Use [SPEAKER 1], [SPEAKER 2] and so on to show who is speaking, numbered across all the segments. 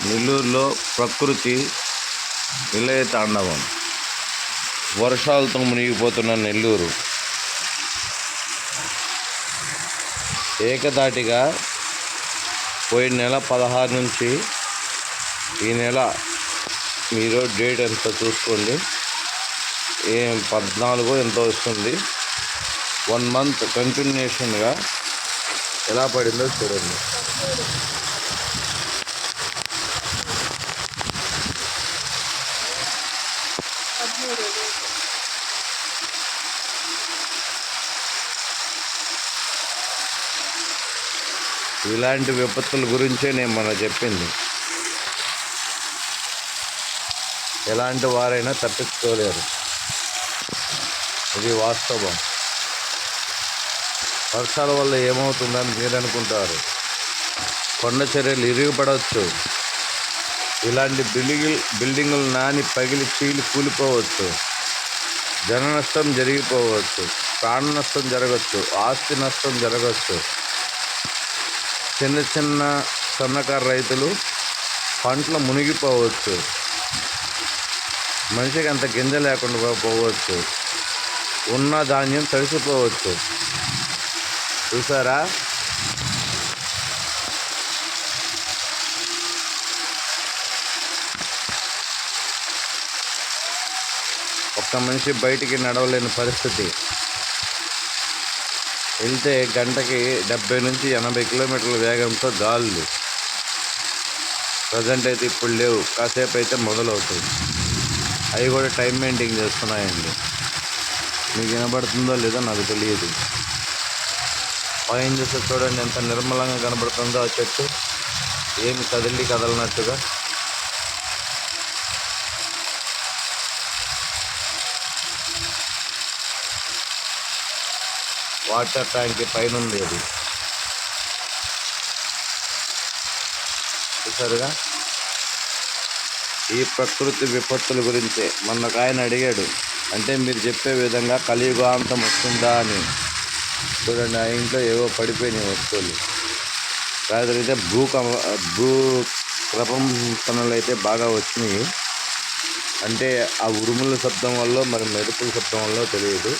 [SPEAKER 1] నెల్లూరులో ప్రకృతి విలయ తాండవం. వర్షాలతో మునిగిపోతున్న నెల్లూరు ఏకధాటిగా పోయిన నెల 16 నుంచి ఈ నెల మీరు డేట్ ఎంత చూసుకోండి, 14 ఎంతో వస్తుంది. 1 మంత్ కంటిన్యూషన్గా ఎలా పడిందో చూడండి. ఇలాంటి విపత్తుల గురించే నేను మన చెప్పింది. ఎలాంటి వారైనా తప్పించుకోలేరు, ఇది వాస్తవం. వర్షాల వల్ల ఏమవుతుందని మీరు అనుకుంటారు? కొండ చర్యలు ఇరిగిపడవచ్చు, ఇలాంటి బిల్డింగులు నాని పగిలి చీలి కూలిపోవచ్చు, జన నష్టం జరిగిపోవచ్చు, ప్రాణ నష్టం జరగవచ్చు, ఆస్తి నష్టం జరగవచ్చు. చిన్న సన్నకారు రైతులు పంటలు మునిగిపోవచ్చు, మనిషికి అంత గింజ లేకుండా పోవచ్చు, ఉన్న ధాన్యం తడిసిపోవచ్చు. చూసారా? ఒక్క మనిషి బయటికి నడవలేని పరిస్థితి. వెళ్తే గంటకి 70 నుంచి 80 కిలోమీటర్ల వేగంతో గాలులు. ప్రజెంట్ అయితే ఇప్పుడు లేవు, కాసేపు అయితే మొదలవుతుంది. అవి కూడా టైం మెయింటైన్ చేస్తున్నాయండి. మీకు వినబడుతుందో లేదో నాకు తెలియదు. పైన చూస్తే చూడండి ఎంత నిర్మలంగా కనబడుతుందో ఆ చెట్టు, ఏమి కదలనట్టుగా. వాటర్ ట్యాంక్ పైన ఉంది, అది చూసారుగా. ఈ ప్రకృతి విపత్తుల గురించే మొన్న ఒక ఆయన అడిగాడు, అంటే మీరు చెప్పే విధంగా కలియుగాంతం వస్తుందా అని. చూడండి, ఆ ఇంట్లో ఏవో పడిపోయినాయి వస్తువులు. రాత్రైతే భూ ప్రకంపనలు అయితే బాగా వచ్చినాయి. అంటే ఆ ఉరుముల శబ్దం వల్ల మరి మెరుపుల శబ్దం వల్ల తెలియదు.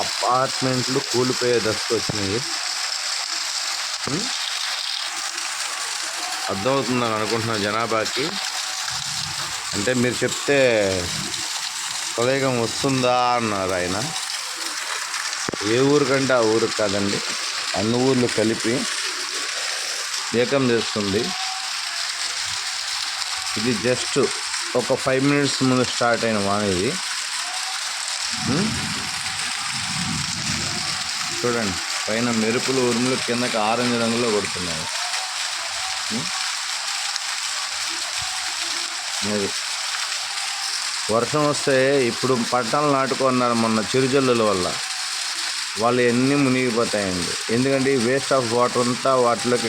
[SPEAKER 1] అపార్ట్మెంట్లు కూలిపోయే దశకు వచ్చినాయి. అర్థమవుతుందని అనుకుంటున్నాను జనాభాకి. అంటే మీరు చెప్తే కలయుగం వస్తుందా అన్నారు ఆయన. ఏ ఊరికంటే ఆ ఊరికి కాదండి, అన్ని ఊర్లు కలిపి ఏకం చేస్తుంది. ఇది జస్ట్ ఒక 5 minutes ముందు స్టార్ట్ అయిన వాన ఇది. చూడండి, పైన మెరుపులు ఉరుములు కిందకి ఆరెంజ్ రంగులో కొడుతున్నాయి. వర్షం వస్తే ఇప్పుడు పట్టాలు నాటుకున్నారు మొన్న చిరుజల్లుల వల్ల, వాళ్ళు ఎన్ని మునిగిపోతాయండి. ఎందుకంటే ఈ వేస్ట్ ఆఫ్ వాటర్ అంతా వాటిలోకి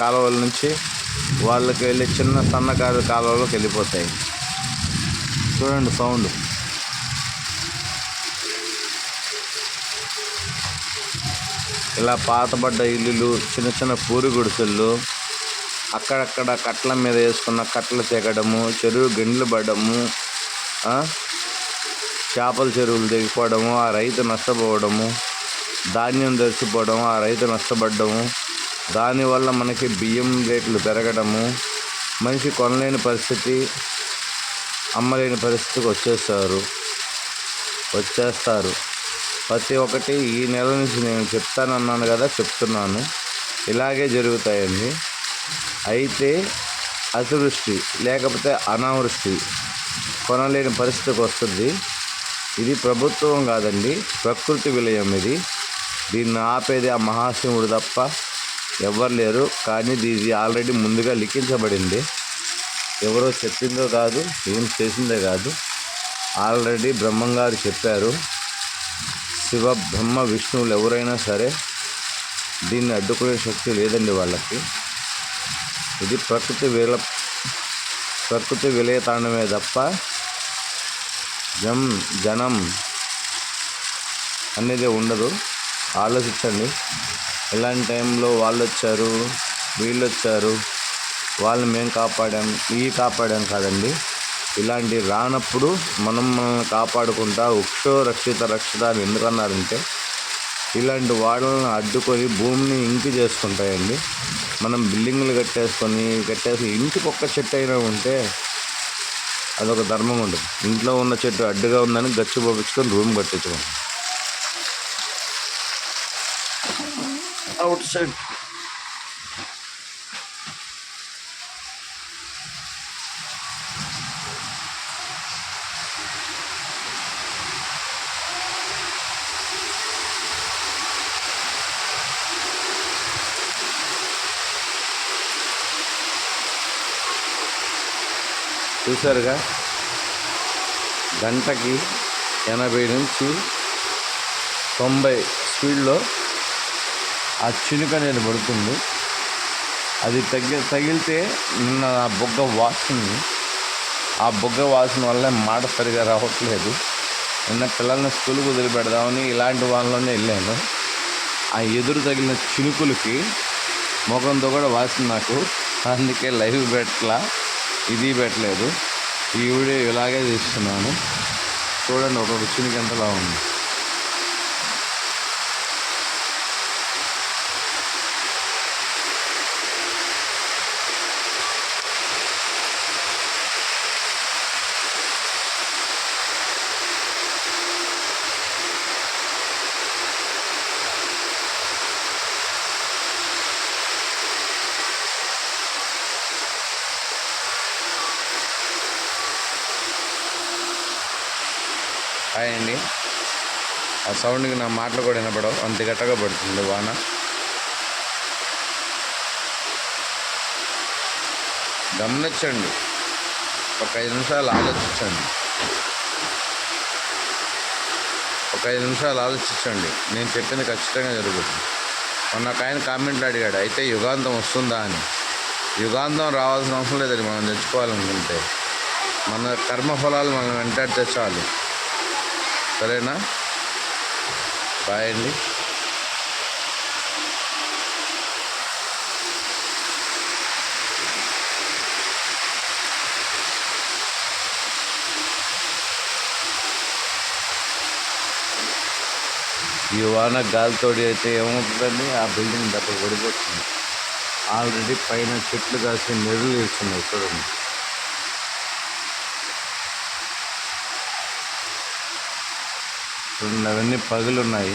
[SPEAKER 1] కాలువల నుంచి వాళ్ళకి వెళ్ళి చిన్న సన్నకారు కాలువలోకి వెళ్ళిపోతాయి. చూడండి సౌండ్. ఇలా పాతబడ్డ ఇల్లులు, చిన్న పూరి గుడిసెళ్ళు, అక్కడక్కడ కట్టల మీద వేసుకున్న కట్టలు తెగడము, చెరువు గండ్లు పడము, చేపల చెరువులు తెగిపోవడము, ఆ రైతు నష్టపోవడము, ధాన్యం తెచ్చిపోవడము, ఆ రైతు నష్టపడ్డము. దానివల్ల మనకి బియ్యం రేట్లు పెరగడము, మనిషి కొనలేని పరిస్థితి, అమ్మలేని పరిస్థితికి వచ్చేస్తారు. ప్రతి ఒక్కటి ఈ నెల నుంచి నేను చెప్తానన్నాను కదా, చెప్తున్నాను. ఇలాగే జరుగుతాయండి. అయితే అతివృష్టి లేకపోతే అనావృష్టి కొనలేని పరిస్థితికి వస్తుంది. ఇది ప్రభుత్వం కాదండి, ప్రకృతి విలయం ఇది. దీన్ని ఆపేది ఆ మహాశివుడు తప్ప ఎవ్వరు లేరు. కానీ ఇది ఆల్రెడీ ముందుగా లిఖించబడింది. ఎవరో చెప్పిందో కాదు, ఏం చేసిందే కాదు, ఆల్రెడీ బ్రహ్మంగారు చెప్పారు. శివ బ్రహ్మ విష్ణువులు ఎవరైనా సరే దీన్ని అడ్డుకునే శక్తి లేదండి వాళ్ళకి. ఇది ప్రకృతి విలయ తాండవమే తప్ప జనం అనేది ఉండదు. ఆలోచించండి, ఇలాంటి టైంలో వాళ్ళు వచ్చారు, వీళ్ళు వచ్చారు, వాళ్ళని మేము కాపాడాం కాపాడాం కాదండి. ఇలాంటి రానప్పుడు మనల్ని కాపాడుకుంటా వృక్షో రక్షిత రక్షిత అని ఎందుకన్నారంటే ఇలాంటి వాళ్ళని అడ్డుకొని భూమిని ఇంకి చేసుకుంటాయండి. మనం బిల్డింగ్లు కట్టేసి ఇంటికి ఒక్క చెట్టు అయినా ఉంటే అదొక ధర్మం ఉంటుంది. ఇంట్లో ఉన్న చెట్టు అడ్డుగా ఉందని గచ్చు పోపించుకొని రూమ్ కట్టించుకోండి. అవుట్ సైడ్ చూసారుగా, గంటకి 80 నుంచి 90 స్పీడ్లో ఆ చినుక అనేది పడుతుంది. అది తగిలితే నిన్న ఆ బొగ్గ వాసన వల్ల మాట సరిగా రావట్లేదు. నిన్న పిల్లల్ని స్కూల్కి వదిలిపెడదామని ఇలాంటి వాళ్ళలోనే వెళ్ళాను. ఆ ఎదురు తగిలిన చినుకులకి ముఖంతో కూడా వాసన నాకు. అందుకే లైవ్ ఇది పెట్టలేదు. ఈ వీడియో ఇలాగే తీస్తున్నాను. చూడండి ఒక్కొక్క చినుకు ఎంతలా ఉంది. హాయ్ అండి. ఆ సౌండ్కి నా మాటలు కూడా వినపడవు, అంత గట్టగా పడుతుంది వాన. గమనించండి, ఒక 5 నిమిషాలు ఆలోచించండి. నేను చెప్పింది ఖచ్చితంగా జరుగుతుంది. మొన్న ఒక ఆయన కామెంట్లు అడిగాడు, అయితే యుగాంతం వస్తుందా అని. యుగాంతం రావాల్సిన అవసరం లేదండి. మనం తెచ్చుకోవాలనుకుంటే మన కర్మఫలాలు మనం వెంటాడితే చాలు. సరేనా? బాయ్ అండి. ఈ వాన గాలితోడి అయితే ఏమవుతుందండి, ఆ బిల్డింగ్ దెబ్బ పడిపోతుంది. ఆల్రెడీ పైన చెట్లు కాసి నెరులు వేస్తున్నాయి చూడండి. అవన్నీ పగులున్నాయి,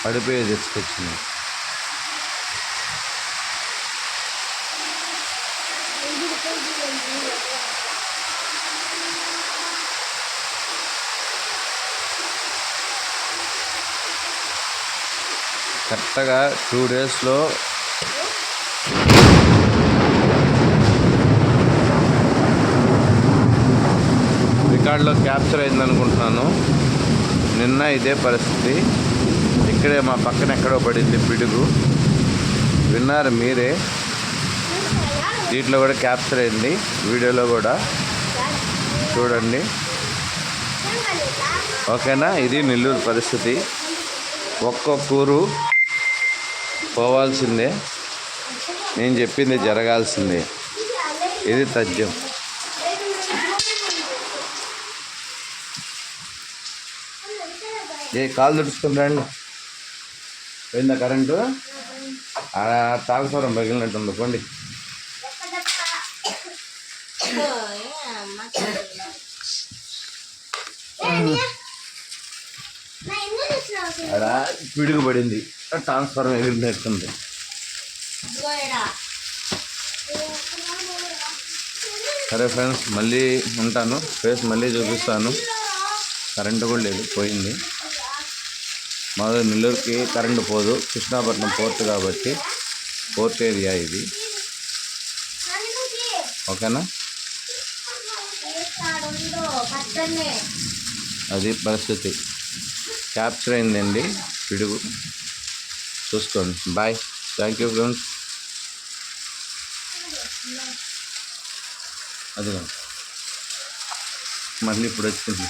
[SPEAKER 1] పడిపోయే తీసుకొచ్చినాయి. కరెక్ట్గా 2 డేస్లో రికార్డులో క్యాప్చర్ అయిందనుకుంటున్నాను. నిన్న ఇదే పరిస్థితి. ఇక్కడే మా పక్కన ఎక్కడో పడింది పిడుగు. విన్నారు మీరే. దీంట్లో కూడా క్యాప్చర్ అయింది, వీడియోలో కూడా చూడండి. ఓకేనా? ఇది నెల్లూరు పరిస్థితి. ఒక్కొక్క ఊరు పోవాల్సిందే, నేను చెప్పింది జరగాల్సిందే. ఇది తథ్యం. కాలు తుడుచుకుని రండి. పోయిందా కరెంటు? ట్రాన్స్ఫారం పగిలినట్టుంది. పోండి. అక్కడ పిడుగు పడింది, ట్రాన్స్ఫారం ఎగిరినట్టుంది. సరే ఫ్రెండ్స్, మళ్ళీ ఉంటాను. ఫేస్ మళ్ళీ చూపిస్తాను. కరెంటు కూడా లేదు, పోయింది. మాది నెల్లూరుకి కరెంటు పోదు, కృష్ణాపట్నం పోర్ట్ కాబట్టి పోర్ట్ ఏరియా ఇది. ఓకేనా? అది పరిస్థితి. క్యాప్చర్ అయిందండి పిడుగు, చూసుకోండి. Bye, thank you friends. అది మళ్ళీ ఇప్పుడు వచ్చింది.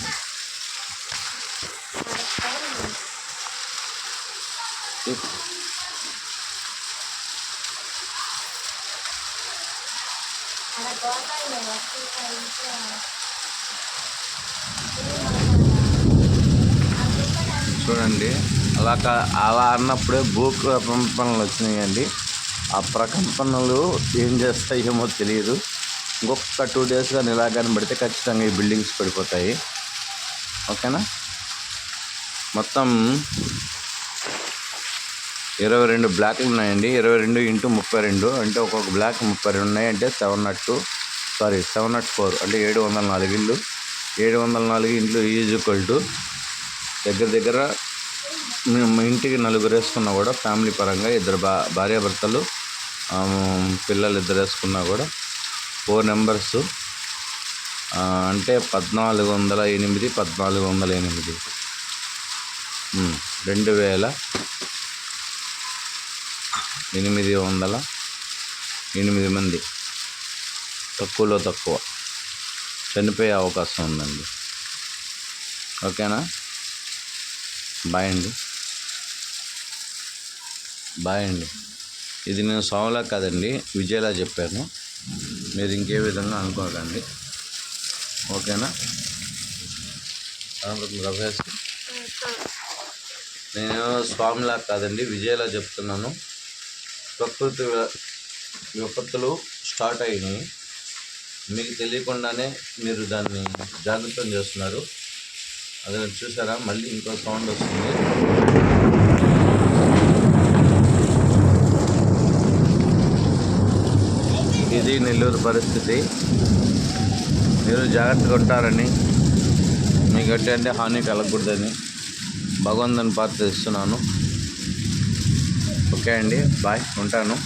[SPEAKER 1] చూడండి, అలా అన్నప్పుడే భూకంపనలు వచ్చినాయండి. ఆ ప్రకంపనలు ఏం చేస్తాయేమో తెలియదు. ఇంకొక 2 days కానీ ఇలాగని పడితే ఖచ్చితంగా ఈ బిల్డింగ్స్ పడిపోతాయి. ఓకేనా? మొత్తం 22 బ్లాక్లు ఉన్నాయండి. 22 × 32 అంటే ఒక్కొక్క బ్లాక్ 32 ఉన్నాయి. అంటే 704 అంటే 704 ఇళ్ళు. 704 ఇంట్లో ఈజ్వల్ టు దగ్గర మేము ఇంటికి 4 వేసుకున్నా కూడా ఫ్యామిలీ పరంగా 2 భార్యాభర్తలు పిల్లలు 2 వేసుకున్నా కూడా 4 నెంబర్స్ అంటే 1408 2808 మంది తక్కువలో తక్కువ చనిపోయే అవకాశం ఉందండి. ఓకేనా? బాయ్ అండి. ఇది నేను సోమలా కాదండి, విజయలా చెప్పాను. మీరు ఇంకే విధంగా అనుకోకండి. ఓకేనా? రమేష్, నేను స్వామిలా కాదండి, విజయలా చెప్తున్నాను. ప్రకృతి విపత్తులు స్టార్ట్ అయినాయి, మీకు తెలియకుండానే మీరు దాన్ని జాగ్రత్తం చేస్తున్నారు. అది చూసారా? మళ్ళీ ఇంకో సౌండ్ వస్తుంది. ఇది నెల్లూరు పరిస్థితి. మీరు జాగ్రత్తగా ఉంటారని, మీకు ఎటువంటి హాని కలగకూడదని భగవంతుని ప్రార్థిస్తున్నాను. ఓకే అండి, బాయ్, ఉంటాను.